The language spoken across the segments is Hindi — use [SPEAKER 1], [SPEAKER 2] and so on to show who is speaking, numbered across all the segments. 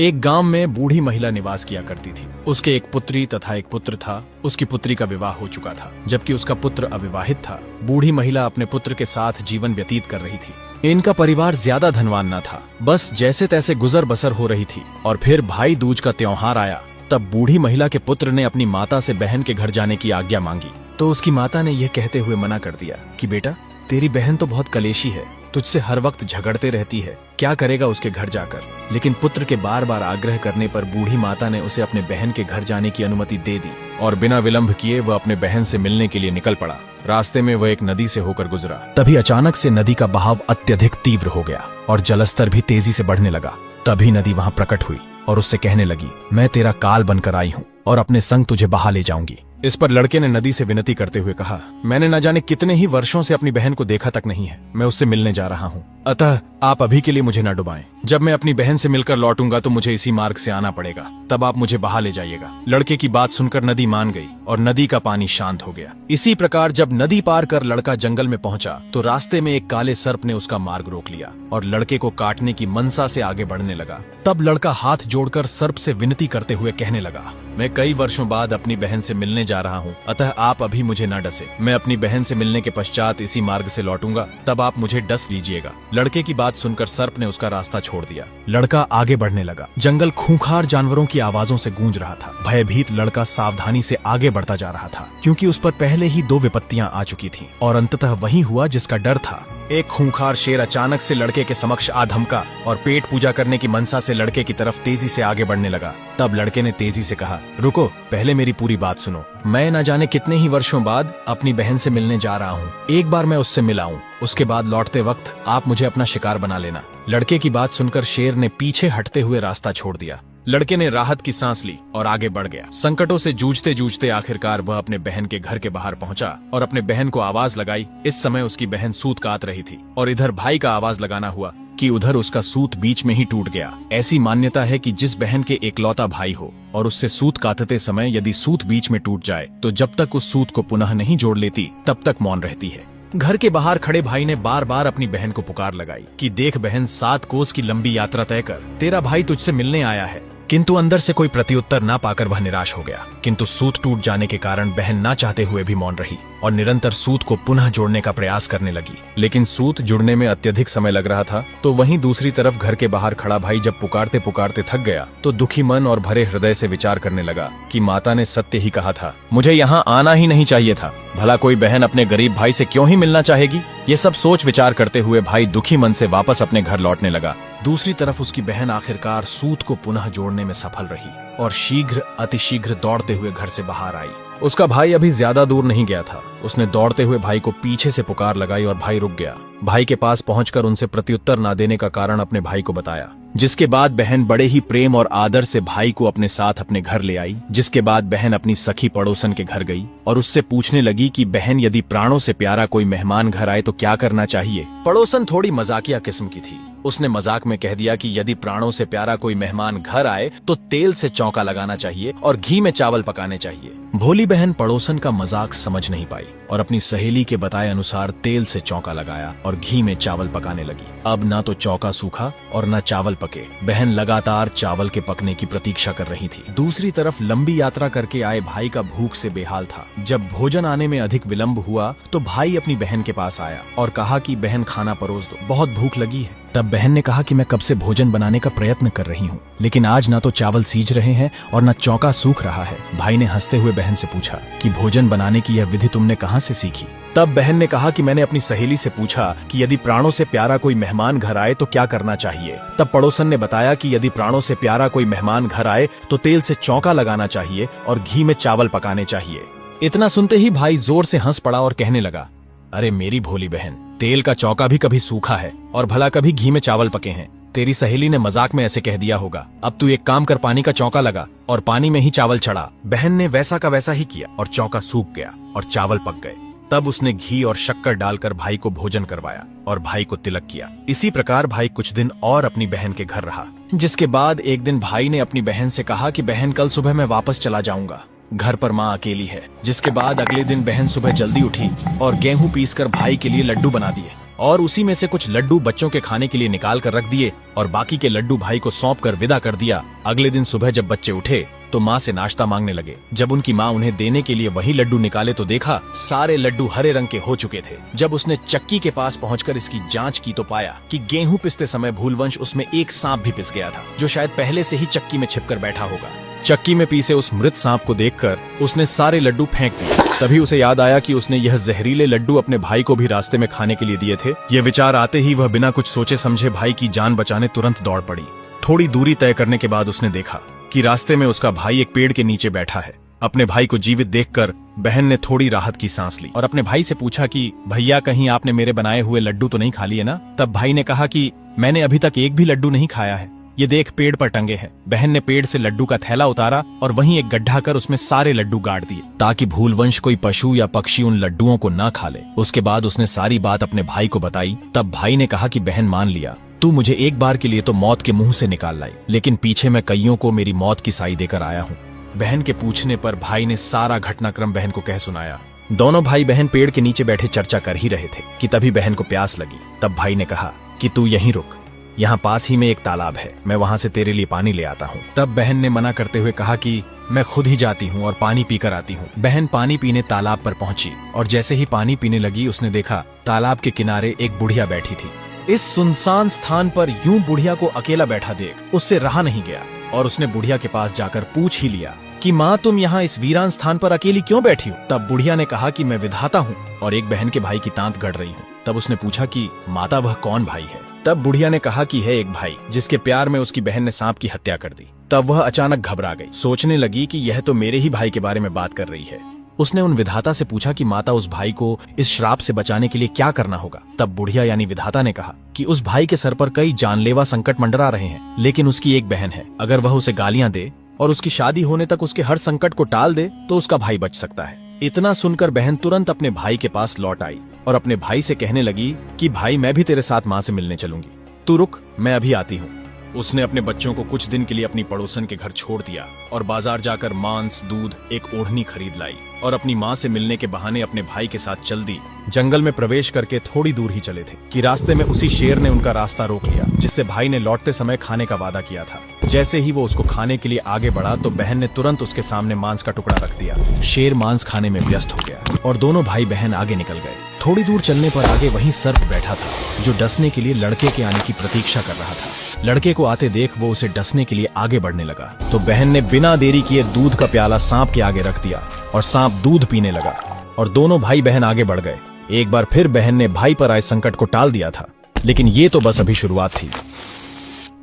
[SPEAKER 1] एक गांव में बूढ़ी महिला निवास किया करती थी। उसके एक पुत्री तथा एक पुत्र था। उसकी पुत्री का विवाह हो चुका था, जबकि उसका पुत्र अविवाहित था। बूढ़ी महिला अपने पुत्र के साथ जीवन व्यतीत कर रही थी। इनका परिवार ज्यादा धनवान न था, बस जैसे तैसे गुजर बसर हो रही थी। और फिर भाई दूज का त्योहार आया, तब बूढ़ी महिला के पुत्र ने अपनी माता से बहन के घर जाने की आज्ञा मांगी, तो उसकी माता ने यह कहते हुए मना कर दिया कि बेटा, तेरी बहन तो बहुत कलेशी है, तुझसे हर वक्त झगड़ते रहती है, क्या करेगा उसके घर जाकर। लेकिन पुत्र के बार बार आग्रह करने पर बूढ़ी माता ने उसे अपने बहन के घर जाने की अनुमति दे दी और बिना विलंब किए वह अपने बहन से मिलने के लिए निकल पड़ा। रास्ते में वह एक नदी से होकर गुजरा। तभी अचानक से नदी का बहाव अत्यधिक तीव्र हो गया और जलस्तर भी तेजी से बढ़ने लगा। तभी नदी वहां प्रकट हुई और उससे कहने लगी, मैं तेरा काल बनकर आई हूँ और अपने संग तुझे बहा ले जाऊंगी। इस पर लड़के ने नदी से विनती करते हुए कहा, मैंने न जाने कितने ही वर्षों से अपनी बहन को देखा तक नहीं है, मैं उससे मिलने जा रहा हूँ, अतः आप अभी के लिए मुझे न डुबाएं। जब मैं अपनी बहन से मिलकर लौटूंगा तो मुझे इसी मार्ग से आना पड़ेगा, तब आप मुझे बहा ले जाइएगा। लड़के की बात सुनकर नदी मान गई और नदी का पानी शांत हो गया। इसी प्रकार जब नदी पार कर लड़का जंगल में पहुंचा तो रास्ते में एक काले सर्प ने उसका मार्ग रोक लिया और लड़के को काटने की मनसा से आगे बढ़ने लगा। तब लड़का हाथ जोड़कर सर्प से विनती करते हुए कहने लगा, मैं कई वर्षों बाद अपनी बहन से मिलने जा रहा हूँ, अतः आप अभी मुझे न डसे। मैं अपनी बहन से मिलने के पश्चात इसी मार्ग से लौटूंगा, तब आप मुझे डस लीजिएगा। लड़के की बात सुनकर सर्प ने उसका रास्ता छोड़ दिया। लड़का आगे बढ़ने लगा। जंगल खूंखार जानवरों की आवाजों से गूंज रहा था। भयभीत लड़का सावधानी से आगे बढ़ता जा रहा था, क्योंकि उस पर पहले ही 2 विपत्तियां आ चुकी थीं और अंततः वही हुआ जिसका डर था। एक खूंखार शेर अचानक से लड़के के समक्ष आ धमका और पेट पूजा करने की मनसा से लड़के की तरफ तेजी से आगे बढ़ने लगा। तब लड़के ने तेजी से कहा, रुको, पहले मेरी पूरी बात सुनो। मैं न जाने कितने ही वर्षों बाद अपनी बहन से मिलने जा रहा हूँ। एक बार मैं उससे मिला हूँ, उसके बाद लौटते वक्त आप मुझे अपना शिकार बना लेना। लड़के की बात सुनकर शेर ने पीछे हटते हुए रास्ता छोड़ दिया। लड़के ने राहत की सांस ली और आगे बढ़ गया। संकटों से जूझते जूझते आखिरकार वह अपने बहन के घर के बाहर पहुंचा और अपने बहन को आवाज लगाई। इस समय उसकी बहन सूत काट रही थी और इधर भाई का आवाज लगाना हुआ कि उधर उसका सूत बीच में ही टूट गया। ऐसी मान्यता है कि जिस बहन के एकलौता भाई हो और उससे सूत काटते समय यदि सूत बीच में टूट जाए तो जब तक उस सूत को पुनः नहीं जोड़ लेती तब तक मौन रहती है। घर के बाहर खड़े भाई ने बार बार अपनी बहन को पुकार लगाई कि देख बहन, 7 कोस की लंबी यात्रा तय कर, तेरा भाई तुझसे मिलने आया है। किंतु अंदर से कोई प्रत्युत्तर ना पाकर वह निराश हो गया। किंतु सूत टूट जाने के कारण बहन ना चाहते हुए भी मौन रही और निरंतर सूत को पुनः जोड़ने का प्रयास करने लगी। लेकिन सूत जुड़ने में अत्यधिक समय लग रहा था। तो वहीं दूसरी तरफ घर के बाहर खड़ा भाई जब पुकारते पुकारते थक गया तो दुखी मन और भरे हृदय से विचार करने लगा कि माता ने सत्य ही कहा था, मुझे यहाँ आना ही नहीं चाहिए था। भला कोई बहन अपने गरीब भाई से क्यों ही मिलना चाहेगी। ये सब सोच विचार करते हुए भाई दुखी मन से वापस अपने घर लौटने लगा। दूसरी तरफ उसकी बहन आखिरकार सूत को पुनः जोड़ने में सफल रही और शीघ्र अतिशीघ्र दौड़ते हुए घर से बाहर आई। उसका भाई अभी ज्यादा दूर नहीं गया था। उसने दौड़ते हुए भाई को पीछे से पुकार लगाई और भाई रुक गया। भाई के पास पहुंचकर उनसे प्रत्युत्तर न देने का कारण अपने भाई को बताया, जिसके बाद बहन बड़े ही प्रेम और आदर से भाई को अपने साथ अपने घर ले आई। जिसके बाद बहन अपनी सखी पड़ोसन के घर गई और उससे पूछने लगी कि बहन, यदि प्राणों से प्यारा कोई मेहमान घर आए तो क्या करना चाहिए। पड़ोसन थोड़ी मजाकिया किस्म की थी। उसने मजाक में कह दिया कि यदि प्राणों से प्यारा कोई मेहमान घर आए तो तेल से चौका लगाना चाहिए और घी में चावल पकाने चाहिए। भोली बहन पड़ोसन का मजाक समझ नहीं पाई और अपनी सहेली के बताए अनुसार तेल से चौका लगाया और घी में चावल पकाने लगी। अब ना तो चौका सूखा और न चावल पके। बहन लगातार चावल के पकने की प्रतीक्षा कर रही थी। दूसरी तरफ लंबी यात्रा करके आए भाई का भूख से बेहाल था। जब भोजन आने में अधिक विलंब हुआ तो भाई अपनी बहन के पास आया और कहा कि बहन, खाना परोस दो, बहुत भूख लगी है। तब बहन ने कहा कि मैं कब से भोजन बनाने का प्रयत्न कर रही हूँ, लेकिन आज ना तो चावल सीज रहे हैं और न चौका सूख रहा है। भाई ने हंसते हुए बहन से पूछा कि भोजन बनाने की यह विधि तुमने कहाँ से सीखी। तब बहन ने कहा कि मैंने अपनी सहेली से पूछा कि यदि प्राणों से प्यारा कोई मेहमान घर आए तो क्या करना चाहिए। तब पड़ोसन ने बताया कि यदि प्राणों से प्यारा कोई मेहमान घर आए तो तेल से चौका लगाना चाहिए और घी में चावल पकाने चाहिए। इतना सुनते ही भाई जोर से हंस पड़ा और कहने लगा, अरे मेरी भोली बहन, तेल का चौका भी कभी सूखा है और भला कभी घी में चावल पके हैं। तेरी सहेली ने मजाक में ऐसे कह दिया होगा। अब तू एक काम कर, पानी का चौका लगा और पानी में ही चावल चढ़ा। बहन ने वैसा का वैसा ही किया और चौका सूख गया और चावल पक गए। तब उसने घी और शक्कर डालकर भाई को भोजन करवाया और भाई को तिलक किया। इसी प्रकार भाई कुछ दिन और अपनी बहन के घर रहा। जिसके बाद एक दिन भाई ने अपनी बहन से कहा कि बहन, कल सुबह मैं वापस चला जाऊंगा, घर पर माँ अकेली है। जिसके बाद अगले दिन बहन सुबह जल्दी उठी और गेहूं पीसकर भाई के लिए लड्डू बना दिए और उसी में से कुछ लड्डू बच्चों के खाने के लिए निकाल कर रख दिए और बाकी के लड्डू भाई को सौंप कर विदा कर दिया। अगले दिन सुबह जब बच्चे उठे तो माँ से नाश्ता मांगने लगे। जब उनकी माँ उन्हें देने के लिए वही लड्डू निकाले तो देखा सारे लड्डू हरे रंग के हो चुके थे। जब उसने चक्की के पास पहुंचकर इसकी जांच की तो पाया कि गेहूं पिसते समय भूलवंश उसमें एक सांप भी पिस गया था, जो शायद पहले से ही चक्की में छिपकर बैठा होगा। चक्की में पीसे उस मृत सांप को देखकर उसने सारे लड्डू फेंक दिए। तभी उसे याद आया कि उसने यह जहरीले लड्डू अपने भाई को भी रास्ते में खाने के लिए दिए थे। ये विचार आते ही वह बिना कुछ सोचे समझे भाई की जान बचाने तुरंत दौड़ पड़ी। थोड़ी दूरी तय करने के बाद उसने देखा कि रास्ते में उसका भाई एक पेड़ के नीचे बैठा है। अपने भाई को जीवित देखकर बहन ने थोड़ी राहत की सांस ली और अपने भाई से पूछा कि भैया कहीं आपने मेरे बनाए हुए लड्डू तो नहीं खा लिए ना? तब भाई ने कहा कि मैंने अभी तक एक भी लड्डू नहीं खाया है, ये देख पेड़ पर टंगे हैं। बहन ने पेड़ से लड्डू का थैला उतारा और वहीं एक गड्ढा कर उसमें सारे लड्डू गाड़ दिए ताकि भूलवंश कोई पशु या पक्षी उन लड्डुओं को न खा ले। उसके बाद उसने सारी बात अपने भाई को बताई। तब भाई ने कहा कि बहन मान लिया, तू मुझे एक बार के लिए तो मौत के मुंह से निकाल लाई, लेकिन पीछे मैं कईयों को मेरी मौत की साई देकर आया हूँ। बहन के पूछने पर भाई ने सारा घटनाक्रम बहन को कह सुनाया। दोनों भाई बहन पेड़ के नीचे बैठे चर्चा कर ही रहे थे कि तभी बहन को प्यास लगी। तब भाई ने कहा कि तू यहीं रुक, यहाँ पास ही में एक तालाब है, मैं वहां से तेरे लिए पानी ले आता हूँ। तब बहन ने मना करते हुए कहा कि मैं खुद ही जाती हूँ और पानी पीकर आती हूँ। बहन पानी पीने तालाब पर पहुंची और जैसे ही पानी पीने लगी उसने देखा तालाब के किनारे एक बुढ़िया बैठी थी। इस सुनसान स्थान पर यूं बुढ़िया को अकेला बैठा देख उससे रहा नहीं गया और उसने बुढ़िया के पास जाकर पूछ ही लिया कि माँ तुम यहाँ इस वीरान स्थान पर अकेली क्यों बैठी हो? तब बुढ़िया ने कहा कि मैं विधाता हूँ और एक बहन के भाई की तांत गढ़ रही हूँ। तब उसने पूछा कि माता वह कौन भाई है? तब बुढ़िया ने कहा कि है एक भाई जिसके प्यार में उसकी बहन ने सांप की हत्या कर दी। तब वह अचानक घबरा गई, सोचने लगी कि यह तो मेरे ही भाई के बारे में बात कर रही है। उसने उन विधाता से पूछा कि माता उस भाई को इस श्राप से बचाने के लिए क्या करना होगा? तब बुढ़िया यानी विधाता ने कहा कि उस भाई के सर पर कई जानलेवा संकट मंडरा रहे हैं, लेकिन उसकी एक बहन है, अगर वह उसे गालियां दे और उसकी शादी होने तक उसके हर संकट को टाल दे तो उसका भाई बच सकता है। इतना सुनकर बहन तुरंत अपने भाई के पास लौट आई और अपने भाई से कहने लगी कि भाई मैं भी तेरे साथ माँ से मिलने चलूंगी, तू रुक मैं अभी आती हूँ। उसने अपने बच्चों को कुछ दिन के लिए अपनी पड़ोसन के घर छोड़ दिया और बाजार जाकर मांस, दूध, एक ओढ़नी खरीद लाई और अपनी माँ से मिलने के बहाने अपने भाई के साथ चल दी। जंगल में प्रवेश करके थोड़ी दूर ही चले थे कि रास्ते में उसी शेर ने उनका रास्ता रोक लिया जिससे भाई ने लौटते समय खाने का वादा किया था। जैसे ही वो उसको खाने के लिए आगे बढ़ा तो बहन ने तुरंत उसके सामने मांस का टुकड़ा रख दिया। शेर मांस खाने में व्यस्त हो गया और दोनों भाई बहन आगे निकल गए। थोड़ी दूर चलने पर आगे वहीं सर्प बैठा था जो डसने के लिए लड़के के आने की प्रतीक्षा कर रहा था। लड़के को आते देख वो उसे डसने के लिए आगे बढ़ने लगा तो बहन ने बिना देरी किए दूध का प्याला सांप के आगे रख दिया और सांप दूध पीने लगा और दोनों भाई बहन आगे बढ़ गए। एक बार फिर बहन ने भाई पर आए संकट को टाल दिया था, लेकिन ये तो बस अभी शुरुआत थी।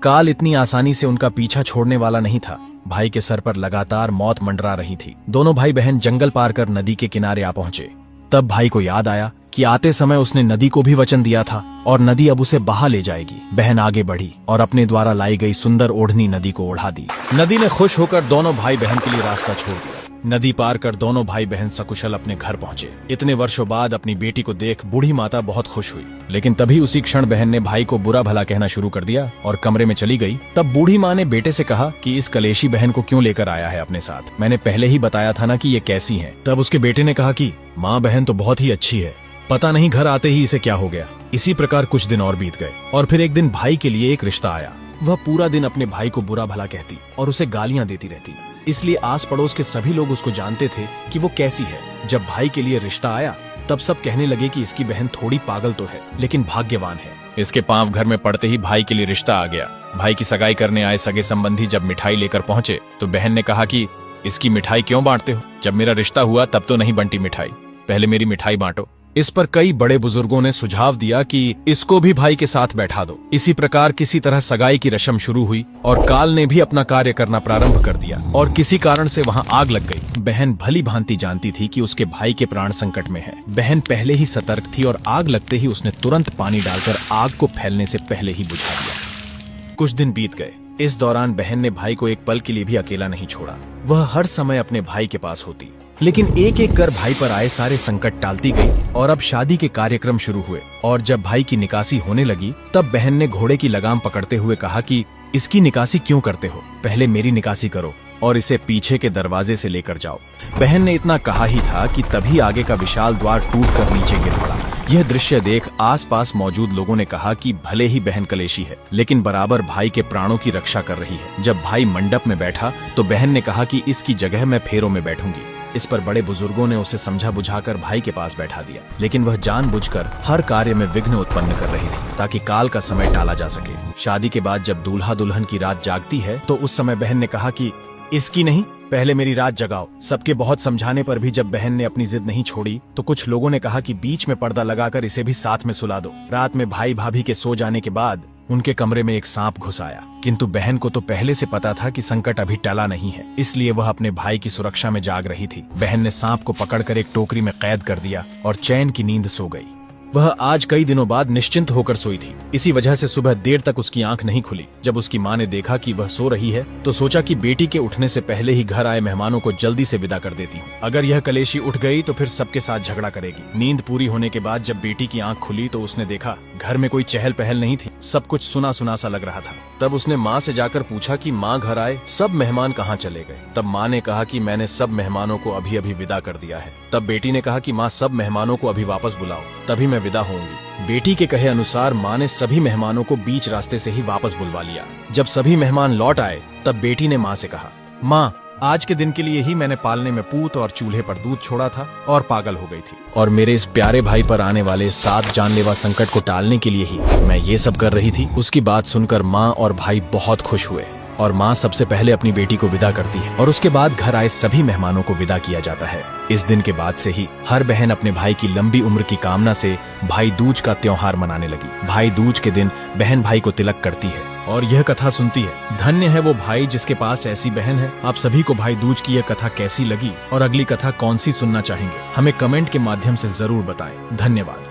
[SPEAKER 1] काल इतनी आसानी से उनका पीछा छोड़ने वाला नहीं था। भाई के सर पर लगातार मौत मंडरा रही थी। दोनों भाई बहन जंगल पार कर नदी के किनारे आ पहुंचे। तब भाई को याद आया कि आते समय उसने नदी को भी वचन दिया था और नदी अब उसे बहा ले जाएगी। बहन आगे बढ़ी और अपने द्वारा लाई गई सुंदर ओढ़नी नदी को ओढ़ा दी। नदी ने खुश होकर दोनों भाई बहन के लिए रास्ता छोड़ दिया। नदी पार कर दोनों भाई बहन सकुशल अपने घर पहुंचे। इतने वर्षों बाद अपनी बेटी को देख बूढ़ी माता बहुत खुश हुई, लेकिन तभी उसी क्षण बहन ने भाई को बुरा भला कहना शुरू कर दिया और कमरे में चली गई। तब बूढ़ी माँ ने बेटे से कहा कि इस कलेशी बहन को क्यों लेकर आया है अपने साथ, मैंने पहले ही बताया था ना कि ये कैसी है। तब उसके बेटे ने कहा कि माँ बहन तो बहुत ही अच्छी है, पता नहीं घर आते ही इसे क्या हो गया। इसी प्रकार कुछ दिन और बीत गए और फिर एक दिन भाई के लिए एक रिश्ता आया। वह पूरा दिन अपने भाई को बुरा भला कहती और उसे गालियां देती रहती, इसलिए आस पड़ोस के सभी लोग उसको जानते थे कि वो कैसी है। जब भाई के लिए रिश्ता आया तब सब कहने लगे कि इसकी बहन थोड़ी पागल तो है लेकिन भाग्यवान है। इसके पांव घर में पड़ते ही भाई के लिए रिश्ता आ गया। भाई की सगाई करने आए सगे संबंधी जब मिठाई लेकर पहुंचे तो बहन ने कहा कि इसकी मिठाई क्यों बांटते हो, जब मेरा रिश्ता हुआ तब तो नहीं बंटी मिठाई, पहले मेरी मिठाई बांटो। इस पर कई बड़े बुजुर्गों ने सुझाव दिया कि इसको भी भाई के साथ बैठा दो। इसी प्रकार किसी तरह सगाई की रस्म शुरू हुई और काल ने भी अपना कार्य करना प्रारंभ कर दिया और किसी कारण से वहां आग लग गई। बहन भली भांति जानती थी कि उसके भाई के प्राण संकट में है। बहन पहले ही सतर्क थी और आग लगते ही उसने तुरंत पानी डालकर आग को फैलने से पहले ही बुझा दिया। कुछ दिन बीत गए। इस दौरान बहन ने भाई को एक पल के लिए भी अकेला नहीं छोड़ा। वह हर समय अपने भाई के पास होती, लेकिन एक एक कर भाई पर आए सारे संकट टालती गई और अब शादी के कार्यक्रम शुरू हुए। और जब भाई की निकासी होने लगी तब बहन ने घोड़े की लगाम पकड़ते हुए कहा कि इसकी निकासी क्यों करते हो, पहले मेरी निकासी करो और इसे पीछे के दरवाजे से लेकर जाओ। बहन ने इतना कहा ही था कि तभी आगे का विशाल द्वार टूटकर नीचे गिर पड़ा। यह दृश्य देख आसपास मौजूद लोगों ने कहा कि भले ही बहन कलेशी है, लेकिन बराबर भाई के प्राणों की रक्षा कर रही है। जब भाई मंडप में बैठा तो बहन ने कहा कि इसकी जगह मैं फेरों में बैठूंगी। इस पर बड़े बुजुर्गों ने उसे समझा बुझाकर भाई के पास बैठा दिया, लेकिन वह जानबूझकर हर कार्य में विघ्न उत्पन्न कर रही थी ताकि काल का समय टाला जा सके। शादी के बाद जब दूल्हा दुल्हन की रात जागती है तो उस समय बहन ने कहा कि इसकी नहीं, पहले मेरी रात जगाओ। सबके बहुत समझाने पर भी जब बहन ने अपनी जिद नहीं छोड़ी तो कुछ लोगों ने कहा कि बीच में पर्दा लगाकर इसे भी साथ में सुला दो। रात में भाई भाभी के सो जाने के बाद उनके कमरे में एक सांप घुस आया, किंतु बहन को तो पहले से पता था कि संकट अभी टला नहीं है, इसलिए वह अपने भाई की सुरक्षा में जाग रही थी। बहन ने सांप को पकड़कर एक टोकरी में कैद कर दिया और चैन की नींद सो गई। वह आज कई दिनों बाद निश्चिंत होकर सोई थी। इसी वजह से सुबह देर तक उसकी आंख नहीं खुली। जब उसकी माँ ने देखा कि वह सो रही है तो सोचा कि बेटी के उठने से पहले ही घर आए मेहमानों को जल्दी से विदा कर देती हूँ। अगर यह कलेशी उठ गई तो फिर सबके साथ झगड़ा करेगी। नींद पूरी होने के बाद जब बेटी की आंख खुली तो उसने देखा घर में कोई चहल पहल नहीं थी, सब कुछ सुना सुना सा लग रहा था। तब उसने माँ से जाकर पूछा कि माँ घर आए सब मेहमान कहाँ चले गए। तब माँ ने कहा कि मैंने सब मेहमानों को अभी अभी विदा कर दिया है। तब बेटी ने कहा कि माँ सब मेहमानों को अभी वापस बुलाओ, तभी मैं विदा होंगी। बेटी के कहे अनुसार माँ ने सभी मेहमानों को बीच रास्ते से ही वापस बुलवा लिया। जब सभी मेहमान लौट आए तब बेटी ने माँ से कहा, माँ आज के दिन के लिए ही मैंने पालने में पूत और चूल्हे पर दूध छोड़ा था और पागल हो गई थी, और मेरे इस प्यारे भाई पर आने वाले 7 जानलेवा संकट को टालने के लिए ही मैं ये सब कर रही थी। उसकी बात सुनकर माँ और भाई बहुत खुश हुए और माँ सबसे पहले अपनी बेटी को विदा करती है और उसके बाद घर आए सभी मेहमानों को विदा किया जाता है। इस दिन के बाद से ही हर बहन अपने भाई की लंबी उम्र की कामना से भाई दूज का त्योहार मनाने लगी। भाई दूज के दिन बहन भाई को तिलक करती है और यह कथा सुनती है। धन्य है वो भाई जिसके पास ऐसी बहन है। आप सभी को भाई दूज की यह कथा कैसी लगी और अगली कथा कौन सी सुनना चाहेंगे, हमें कमेंट के माध्यम से जरूर बताएं। धन्यवाद।